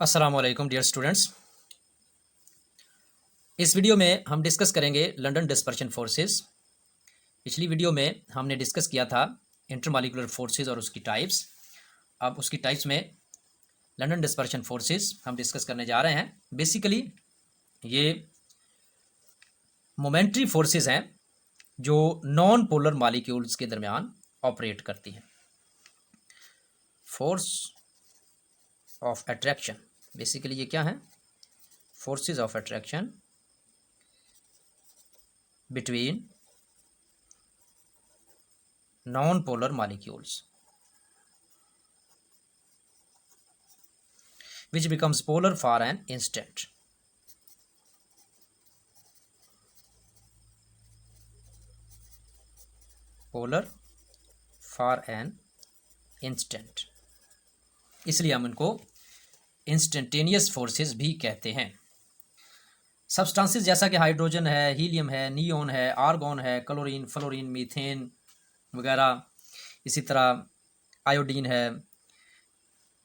अस्सलाम वालेकुम dear students. इस वीडियो में हम डिस्कस करेंगे लंदन डिस्पर्शन फोर्सेस। पिछली वीडियो में हमने डिस्कस किया था इंटरमॉलिक्यूलर फोर्सेस और उसकी टाइप्स। अब उसकी टाइप्स में लंदन डिस्पर्शन फोर्सेस हम डिस्कस करने जा रहे हैं। बेसिकली ये मोमेंट्री फोर्सेस हैं जो नॉन पोलर मॉलिक्यूल्स के दरमियान ऑपरेट करती हैं। फोर्स ऑफ अट्रैक्शन, बेसिकली ये क्या है? Forces of attraction between non-polar molecules which becomes polar for an instant. Polar for an instant, इसलिए हम इनको इंस्टेंटेनियस फोर्सेस भी कहते हैं। सब्सटेंसेस जैसा कि हाइड्रोजन है, हीलियम है, नियोन है, आर्गॉन है, क्लोरीन, फ्लोरीन, मीथेन वगैरह, इसी तरह आयोडीन है,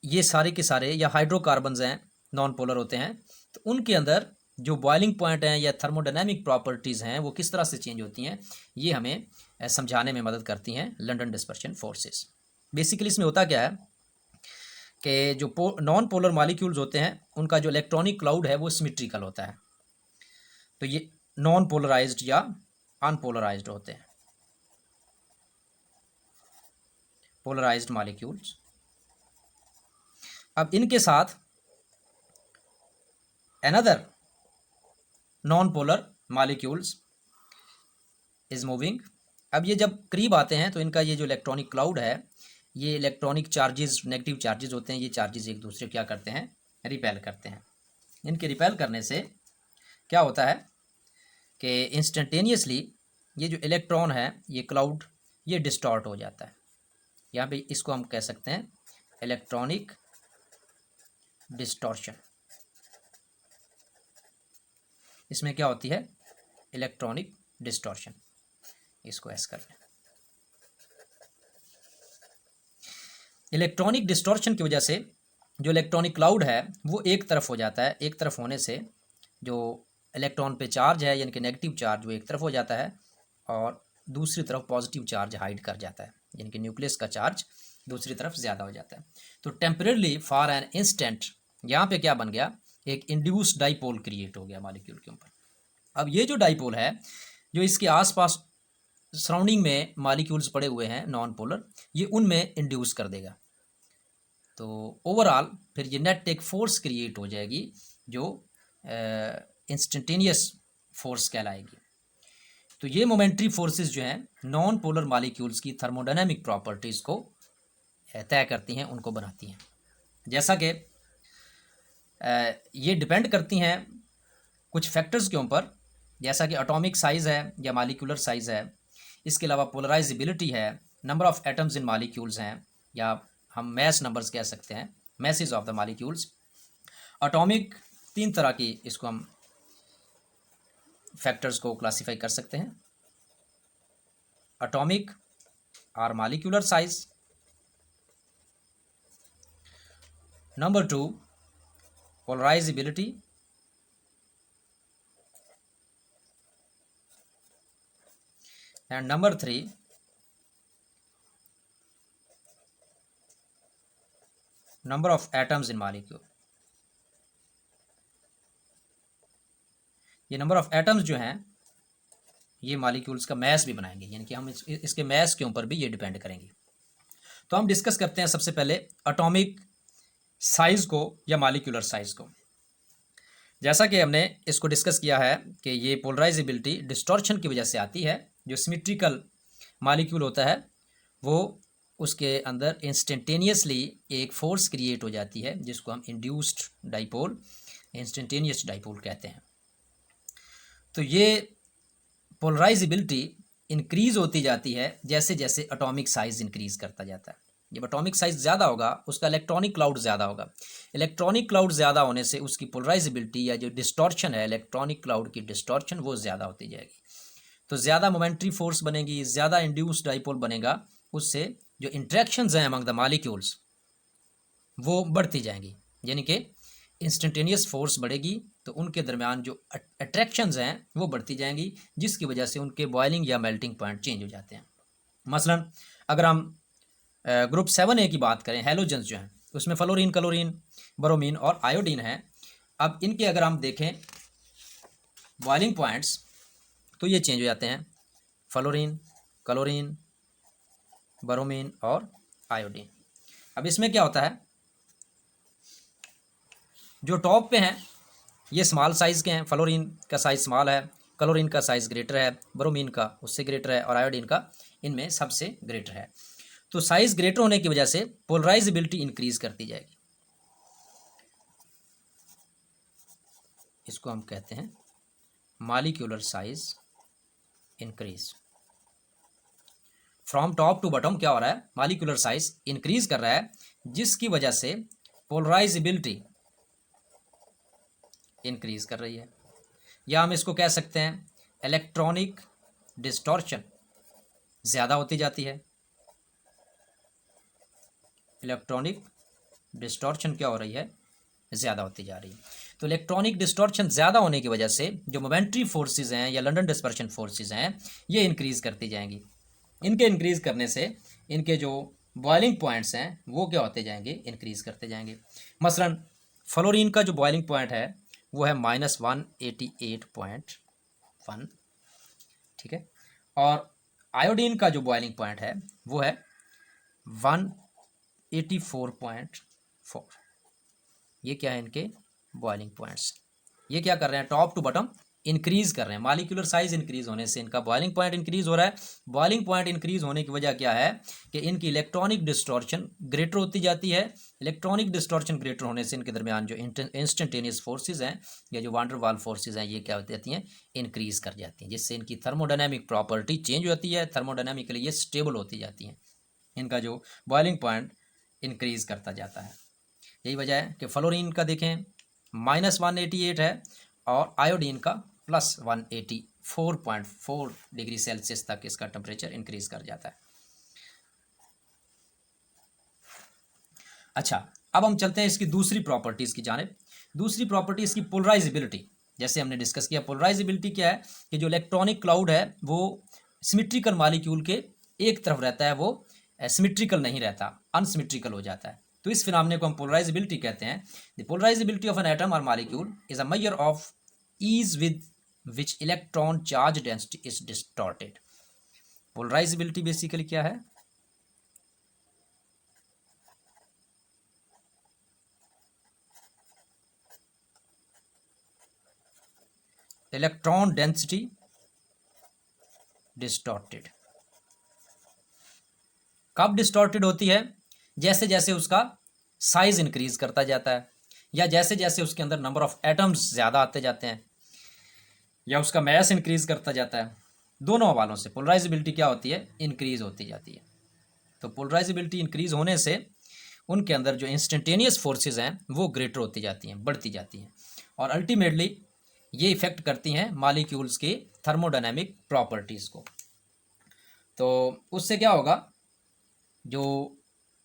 ये सारे के सारे या हाइड्रोकार्बन्स हैं, नॉन पोलर होते हैं। तो उनके अंदर जो बॉइलिंग पॉइंट हैं या थर्मोडायनामिक प्रॉपर्टीज़ हैं वो किस तरह से चेंज होती हैं, ये हमें समझाने में मदद करती हैं लंदन डिस्पर्शन फोर्सेस। बेसिकली इसमें होता क्या है कि जो नॉन पोलर मॉलिक्यूल्स होते हैं उनका जो इलेक्ट्रॉनिक क्लाउड है वो सिमेट्रिकल होता है। तो ये नॉन पोलराइज्ड या अनपोलराइज्ड होते हैं, पोलराइज्ड मॉलिक्यूल्स। अब इनके साथ another non polar molecules is moving. अब ये जब करीब आते हैं तो इनका ये जो इलेक्ट्रॉनिक क्लाउड है, ये इलेक्ट्रॉनिक चार्जेस, नेगेटिव चार्जेस होते हैं, ये चार्जेस एक दूसरे क्या करते हैं, रिपेल करते हैं। इनके रिपेल करने से क्या होता है कि इंस्टेंटेनियसली ये जो इलेक्ट्रॉन है, ये क्लाउड, ये डिस्टॉर्ट हो जाता है। यहाँ पे इसको हम कह सकते हैं इलेक्ट्रॉनिक डिस्टॉर्शन। इसमें क्या होती है? Electronic distortion. इसको ऐसे कर लें। इलेक्ट्रॉनिक डिस्टॉर्शन की वजह से जो इलेक्ट्रॉनिक क्लाउड है वो एक तरफ हो जाता है। एक तरफ होने से जो इलेक्ट्रॉन पे चार्ज है यानी कि नेगेटिव चार्ज वो एक तरफ हो जाता है और दूसरी तरफ पॉजिटिव चार्ज हाइड कर जाता है, यानी कि न्यूक्लियस का चार्ज दूसरी तरफ ज़्यादा हो जाता है। तो टेम्परेरली फॉर एन इंस्टेंट यहाँ पे क्या बन गया, एक इंड्यूस्ड डाइपोल क्रिएट हो गया मॉलिक्यूल के ऊपर। अब ये जो डाइपोल है, जो इसके आसपास सराउंडिंग में मॉलिक्यूल्स पड़े हुए हैं नॉन पोलर, ये उनमें इंड्यूस कर देगा। तो ओवरऑल फिर ये नेट एक फोर्स क्रिएट हो जाएगी जो इंस्टेंटेनियस फोर्स कहलाएगी। तो ये मोमेंट्री फोर्सेस जो हैं नॉन पोलर मॉलिक्यूल्स की थर्मोडायनामिक प्रॉपर्टीज़ को तय करती हैं, उनको बनाती हैं। जैसा कि ये डिपेंड करती हैं कुछ फैक्टर्स के ऊपर, जैसा कि एटॉमिक साइज़ है या मॉलिक्यूलर साइज़ है, इसके अलावा पोलराइजेबिलिटी है, number of atoms in molecules हैं, या हम मैस नंबर्स कह सकते हैं, message of the molecules. Atomic 3 तरह की इसको हम फैक्टर्स को क्लासिफाई कर सकते हैं। एटॉमिक और molecular size, number 2 polarisability, and number 3 number of atoms in molecule. ये नंबर ऑफ एटम्स जो हैं ये मॉलिक्यूल्स का मैस भी बनाएंगे, यानी कि हम इसके मैस के ऊपर भी ये डिपेंड करेंगे। तो हम डिस्कस करते हैं सबसे पहले एटॉमिक साइज़ को या मॉलिक्यूलर साइज़ को। जैसा कि हमने इसको डिस्कस किया है कि ये पोलराइजेबिलिटी डिस्टॉर्शन की वजह से आती है। जो सिमेट्रिकल मॉलिक्यूल होता है वो उसके अंदर इंस्टेंटेनियसली एक फोर्स क्रिएट हो जाती है जिसको हम इंड्यूस्ड डाइपोल, इंस्टेंटेनियस डाइपोल कहते हैं। तो ये पोलराइजेबिलिटी इंक्रीज़ होती जाती है जैसे जैसे एटॉमिक साइज़ इंक्रीज़ करता जाता है। जब एटॉमिक साइज़ ज़्यादा होगा उसका इलेक्ट्रॉनिक क्लाउड ज़्यादा होगा। इलेक्ट्रॉनिक क्लाउड ज़्यादा होने से उसकी पोलराइजेबिलिटी या जो डिस्टॉर्शन है, इलेक्ट्रॉनिक क्लाउड की डिस्टॉर्शन, वो ज़्यादा होती जाएगी। तो ज़्यादा मोमेंट्री फोर्स बनेगी, ज़्यादा इंड्यूस्ड डाइपोल बनेगा, उससे जो इंट्रैक्शंस हैं अमंग द मॉलिक्यूल्स वो बढ़ती जाएंगी, यानी कि इंस्टेंटेनियस फोर्स बढ़ेगी तो उनके दरमियान जो अट्रैक्शंस हैं वो बढ़ती जाएंगी, जिसकी वजह से उनके बॉइलिंग या मेल्टिंग पॉइंट चेंज हो जाते हैं। मसलन अगर हम ग्रुप 7A की बात करें, हैलोजेंस जो हैं उसमें फ्लोरीन, क्लोरीन, ब्रोमीन और आयोडीन है। अब इनके अगर हम देखें बॉइलिंग पॉइंट्स तो ये चेंज हो जाते हैं, फ्लोरीन, क्लोरीन, ब्रोमीन और आयोडीन। अब इसमें क्या होता है, जो टॉप पे हैं ये स्मॉल साइज़ के हैं, फ्लोरीन का साइज़ स्मॉल है, क्लोरीन का साइज़ ग्रेटर है, ब्रोमीन का उससे ग्रेटर है और आयोडीन का इनमें सबसे ग्रेटर है। तो साइज़ ग्रेटर होने की वजह से पोलराइजेबिलिटी इंक्रीज करती जाएगी। इसको हम कहते हैं molecular size increase. From top to bottom क्या हो रहा है, मॉलिक्यूलर साइज इंक्रीज कर रहा है, जिसकी वजह से पोलराइजेबिलिटी इंक्रीज कर रही है। या हम इसको कह सकते हैं इलेक्ट्रॉनिक डिस्टॉर्शन ज़्यादा होती जाती है। इलेक्ट्रॉनिक डिस्टॉर्शन क्या हो रही है, ज़्यादा होती जा रही है। तो इलेक्ट्रॉनिक डिस्टॉर्शन ज़्यादा होने की वजह से जो मोमेंट्री फोर्सेस हैं या लंडन डिस्पर्शन फोर्सेस हैं ये इंक्रीज़ करती जाएंगी। इनके इंक्रीज़ करने से इनके जो बॉइलिंग पॉइंट्स हैं वो क्या होते जाएंगे, इंक्रीज़ करते जाएंगे। मसलन फ्लोरीन का जो बॉइलिंग पॉइंट है वो है -188.1, ठीक है, और आयोडीन का जो बॉइलिंग पॉइंट है वो है 184.4। ये क्या है, इनके बॉइलिंग पॉइंट्स। ये क्या कर रहे हैं, टॉप टू बॉटम इंक्रीज कर रहे हैं। मॉलिक्यूलर साइज इंक्रीज होने से इनका बॉइलिंग पॉइंट इंक्रीज हो रहा है। बॉइलिंग पॉइंट इंक्रीज होने की वजह क्या है कि इनकी इलेक्ट्रॉनिक डिस्टॉर्शन ग्रेटर होती जाती है। इलेक्ट्रॉनिक डिस्टॉर्शन ग्रेटर होने से इनके दरमियान जो इंस्टेंटेनियस फोर्सेज हैं या जो वांडर वाल फोर्सेज हैं ये क्या होती जाती हैं, इंक्रीज कर जाती हैं, जिससे इनकी थर्मोडायनामिक प्रॉपर्टी चेंज हो जाती है। थर्मोडायनामिकली ये स्टेबल होती जाती हैं। इनका जो बॉइलिंग पॉइंट इंक्रीज करता जाता है। यही वजह है कि फ्लोरीन का देखें -188 है और आयोडीन का +184.4 डिग्री सेल्सियस तक इसका टेम्परेचर इंक्रीज कर जाता है। अच्छा, अब हम चलते हैं इसकी दूसरी प्रॉपर्टीज़ की जानिब। दूसरी प्रॉपर्टी इसकी पोलराइजेबिलिटी। जैसे हमने डिस्कस किया, पोलराइजेबिलिटी क्या है कि जो इलेक्ट्रॉनिक क्लाउड है वो सिमेट्रिकल मॉलिक्यूल के एक तरफ रहता है, वो सिमेट्रिकल नहीं रहता, अनसिमेट्रिकल हो जाता है। तो इस फिनोमेना को हम पोलराइजेबिलिटी कहते हैं। The polarisability of an atom or molecule is a measure of ease with which electron charge density is distorted. Polarisability basically क्या है, इलेक्ट्रॉन डेंसिटी डिस्टॉर्टेड। कब डिस्टॉर्टेड होती है, जैसे जैसे उसका साइज इंक्रीज करता जाता है या जैसे जैसे उसके अंदर नंबर ऑफ एटम्स ज़्यादा आते जाते हैं या उसका मैस इंक्रीज करता जाता है। दोनों हवालों से पोलराइजेबिलिटी क्या होती है, इंक्रीज होती जाती है। तो पोलराइजेबिलिटी इंक्रीज होने से उनके अंदर जो इंस्टेंटेनियस फोर्सेस हैं वो ग्रेटर होती जाती हैं, बढ़ती जाती हैं, और अल्टीमेटली ये इफेक्ट करती हैं मॉलिक्यूल्स की थर्मोडायनेमिक प्रॉपर्टीज़ को। तो उससे क्या होगा, जो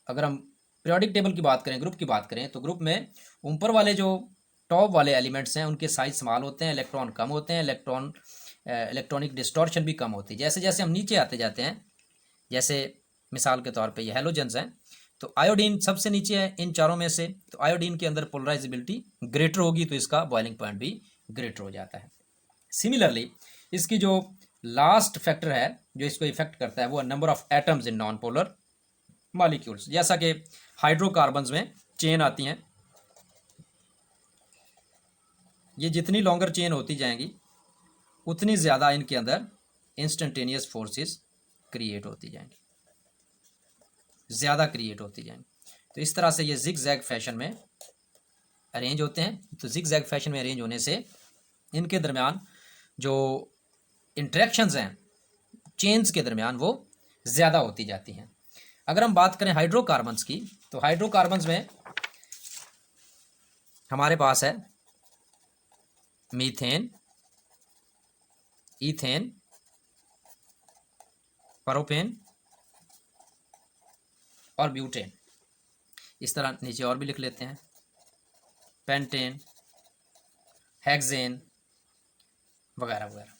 अगर हम पीरियोडिक टेबल की बात करें, ग्रुप की बात करें, तो ग्रुप में ऊपर वाले जो टॉप वाले एलिमेंट्स हैं उनके साइज स्मॉल होते हैं, इलेक्ट्रॉन कम होते हैं, इलेक्ट्रॉनिक डिस्टॉर्शन भी कम होती है। जैसे जैसे हम नीचे आते जाते हैं, जैसे मिसाल के तौर पे ये हैलोजेंस हैं, तो आयोडीन सबसे नीचे है इन चारों में से, तो आयोडीन के अंदर पोलराइजेबिलिटी ग्रेटर होगी तो इसका बॉइलिंग पॉइंट भी ग्रेटर हो जाता है। सिमिलरली इसकी जो लास्ट फैक्टर है जो इसको इफेक्ट करता है वो number of atoms in non polar molecules. जैसा कि हाइड्रोकार्बन्स में चेन आती हैं, ये जितनी लॉन्गर चेन होती जाएंगी उतनी ज़्यादा इनके अंदर इंस्टेंटेनियस फोर्सेस क्रिएट होती जाएंगी, ज़्यादा क्रिएट होती जाएंगी। तो इस तरह से ये जिग जैग फैशन में अरेंज होते हैं। तो जिग जैग फैशन में अरेंज होने से इनके दरमियान जो इंटरेक्शंस हैं चेन्स के दरमियान वो ज़्यादा होती जाती हैं। अगर हम बात करें हाइड्रोकार्बन्स की, तो हाइड्रोकार्बन्स में हमारे पास है मीथेन, ईथेन, प्रोपेन और ब्यूटेन। इस तरह नीचे और भी लिख लेते हैं, पेंटेन, हेक्सेन वगैरह वगैरह।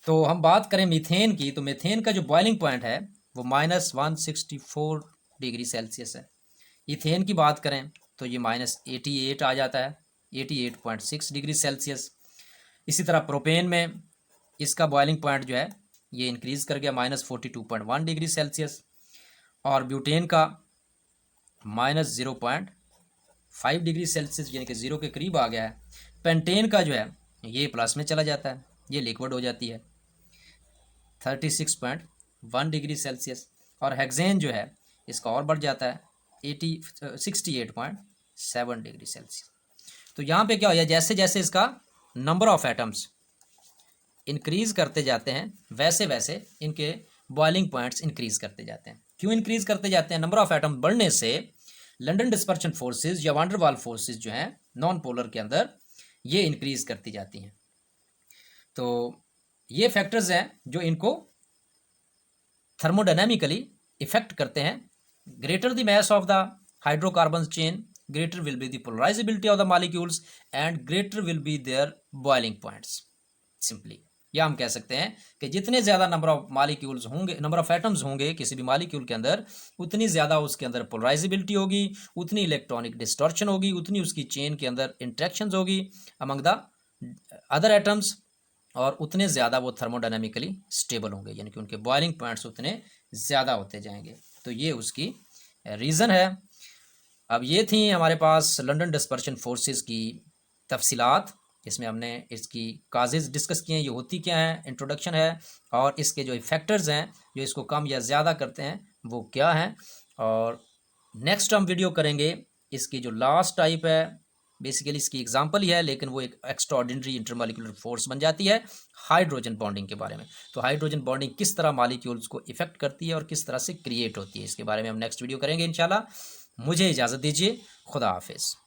तो हम बात करें मीथेन की, तो मीथेन का जो बॉइलिंग पॉइंट है वो -164 डिग्री सेल्सियस है। इथेन की बात करें तो ये -88 आ जाता है, 88.6 डिग्री सेल्सियस। इसी तरह प्रोपेन में इसका बॉइलिंग पॉइंट जो है ये इंक्रीज़ कर गया -42.1 डिग्री सेल्सियस, और ब्यूटेन का -0.5 डिग्री सेल्सियस यानी कि 0 के करीब आ गया है। पेंटेन का जो है ये प्लस में चला जाता है, ये लिक्विड हो जाती है 36.1 डिग्री सेल्सियस, और हेक्सेन जो है इसका और बढ़ जाता है 68.7 डिग्री सेल्सियस। तो यहाँ पे क्या हो गया, जैसे जैसे इसका नंबर ऑफ एटम्स इंक्रीज करते जाते हैं वैसे वैसे इनके बॉइलिंग पॉइंट्स इंक्रीज करते जाते हैं। क्यों इंक्रीज करते जाते हैं? नंबर ऑफ एटम बढ़ने से लंडन डिस्पर्शन फोर्सेस या वांडर वाल फोर्सेस जो हैं नॉन पोलर के अंदर ये इंक्रीज करती जाती हैं। तो ये फैक्टर्स हैं जो इनको थर्मोडायनामिकली इफेक्ट करते हैं। Greater the mass of the hydrocarbons chain, greater will be the polarizability of the molecules and greater will be their boiling points. Simply या हम कह सकते हैं कि जितने ज़्यादा नंबर ऑफ मॉलिक्यूल्स होंगे, नंबर ऑफ एटम्स होंगे किसी भी मॉलिक्यूल के अंदर, उतनी ज़्यादा उसके अंदर पोलराइजेबिलिटी होगी, उतनी इलेक्ट्रॉनिक डिस्टॉर्शन होगी, उतनी उसकी चेन के अंदर इंट्रैक्शंस होगी अमंग द अदर एटम्स, और उतने ज़्यादा वो थर्मोडायनामिकली स्टेबल होंगे, यानी कि उनके बॉइलिंग पॉइंट्स उतने ज़्यादा होते जाएंगे। तो ये उसकी रीज़न है। अब ये थी हमारे पास लंदन डिस्पर्शन फोर्सेस की तफसीलात, इसमें हमने इसकी काजेज़ डिस्कस किए हैं, ये होती क्या है, इंट्रोडक्शन है, और इसके जो फैक्टर्स हैं जो इसको कम या ज़्यादा करते हैं वो क्या हैं। और नेक्स्ट हम वीडियो करेंगे इसकी जो लास्ट टाइप है, बेसिकली इसकी एग्जांपल ही है लेकिन वो एक एक्स्ट्रा ऑर्डिनरी इंटरमॉलिक्यूलर फोर्स बन जाती है, हाइड्रोजन बॉन्डिंग के बारे में। तो हाइड्रोजन बॉन्डिंग किस तरह मॉलिक्यूल्स को इफेक्ट करती है और किस तरह से क्रिएट होती है, इसके बारे में हम नेक्स्ट वीडियो करेंगे इंशाल्लाह। मुझे इजाज़त दीजिए, खुदा हाफिज़।